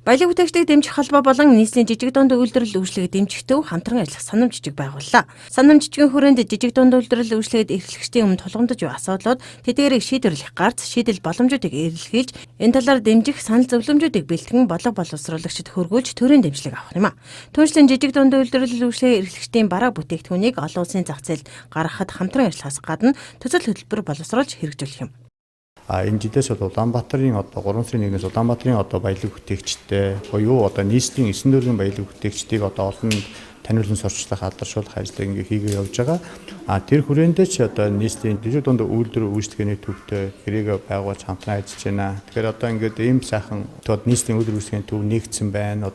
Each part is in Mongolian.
Баялаг бүтээгчдийг дэмжих холбоо болон нийслэлийн жижиг дунд үйлдвэрлэл үйлчлэгийг дэмжих төв хамтран ажиллах санамж жижиг байгууллаа. Санамж жижигэн хүрээнд жижиг дунд үйлдвэрлэл үйлчлэгээд эрхлэгчдийн өмнө тулгамдж буй асуудлууд тэдгээрийг шийдвэрлэх гарц шийдэл боломжуудыг эрэлхийлж энэ талаар дэмжих санал зөвлөмжүүдийг бэлтгэн боловсруулагчид хөргүүлж төрийн дэмжлэг авах юм а. Түүнчлэн жижиг дунд үйлдвэрлэл үйлчлэгээ эрхлэгчдийн бараа бүтээгдэхүүнийг олон улсын зах зээлд гаргахад хамтран ажиллахаас гадна төсөл хөтөлбөр боловсруулж хэрэгжүүлэх юм. Энэ жилээс бол Улаанбаатарын 3 сарын 1-ээс Улаанбаатарын баялаг бүтээгчтэй буюу нийслэлийн 9 дөрвийн баялаг бүтээгчдийг олон таниулан сурчлах, алдаршуулах ажлыг хийгээ явж байгаа. Тэр хүрээндээ ч нийслэлийн жижиг дунд үйлдвэр үйлчлэгээний төвтэй хэрэг байгуулж хамтран ажиллаж байна. Тэгэхээр ингээд ийм сайхан нийслэлийн үйлдвэр үйлчлэгээний төв нэгдсэн байна.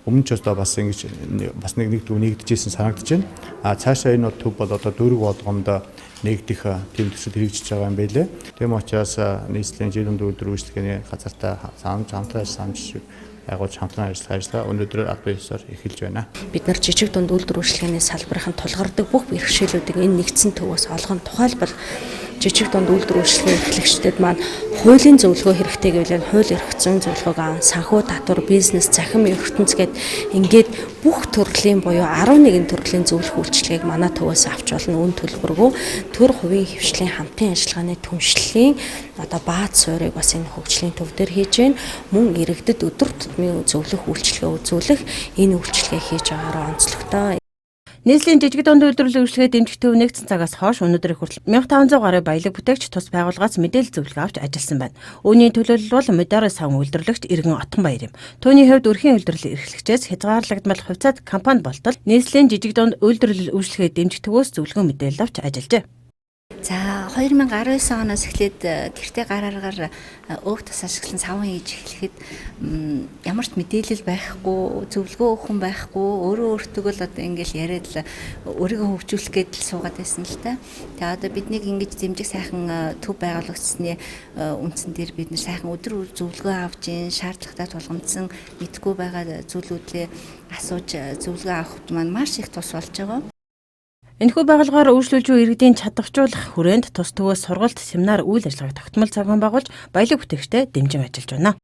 Өмнө ч бас нэг төв нэгдэжсэн санагдаж байна. Цаашаа энэ төв бол дөрвөн болгоомд нэгдэх тийм төсөл хэрэгжиж байгаа юм байлээ. Тийм учраас нийслэлийн жижиг дунд үйлдвэр үйлчлэгээний газартай хамтран ажиллаж байгуулж хамтран ажиллагаа өнөөдөр албан ёсоор эхэлж байна. Бид нар жижиг дунд үйлдвэр үйлчлэгээний салбарын тулгардаг бүх бэрхшээлүүдийг энэ нэгдсэн төвөөс олгон тухайлбал жижиг дунд үйлдвэр үйлчлэгийн эрхлэгчдэд маань хуулийн зөвлөгөө хэрэгтэй гэвэл хууль эрх зүйн зөвлөгөөг санхүү татвар бизнес захим ертөнц гэд ингээд бүх төрлийн буюу 11 төрлийн зөвлөх үйлчлэгийг манай төвөөс авч болно. Үн төлбөргүй төр хувийн хвшлийн хамтын ажиллагааны түншлэлийн бааз суурийг бас энэ хөгжлийн төв дээр хийж байна. Мөн иргэдэд өдөр тутмын зөвлөх үйлчлэгээ үзүүлэх энэ үйлчлэгээ хийж байгаараа онцлогтой. Нийслэлийн жижиг дунд үйлдвэрлэл үйлчлэгээ дэмжих төв нэгдсэн цагаас хойш өнөөдрийн хүртэл 1500 гаруй баялаг бүтээгч тус байгууллагаас мэдээлэл зөвлөгөө авч ажилласан байна. Үүний төлөөлөл бол Модерн сан үйлдвэрлэгч Иргэн Отгонбаяр юм. Түүний хувьд өрхийн үйлдвэрлэл эрхлэгчээс хязгаарлагдмал хувьцаат компанид болтол нийслэлийн жижиг дунд үйлдвэрлэл үйлчлэгээ дэмжих төвөөс зөвлөгөө мэдээлэл авч ажиллажээ. За 2019 оноос эхлээд гэртээ гарааргаар өөх тус ашиглан саван хийж эхлэхэд ямар ч мэдээлэл байхгүй, зөвлөгөө өгөх хүн байхгүй, өөрөө өөртөө л ингээл яриад л өөрийгөө хөгжүүлэх гээд л суугаад байсан л та. Тэгээ биднийг ингэж дэмжих сайхан төв байгуулагдсны үндсэн дээр бид нар сайхан өдөр зөвлөгөө авч ин шаардлагатай тулгамдсан мэдгүй байгаа зүйлүүдээ асууж зөвлөгөө авахд маань маш их тус болж байгаа. Энэхүү байгууллагаар үйлчлүүлж буй иргэдийн чадваржуулах хүрээнд тус төвөөс сургалт, семинар, үйл ажиллагааг тогтмол цагаан байгуулж баялаг бүтээгчтэй дэмжин ажиллаж байна.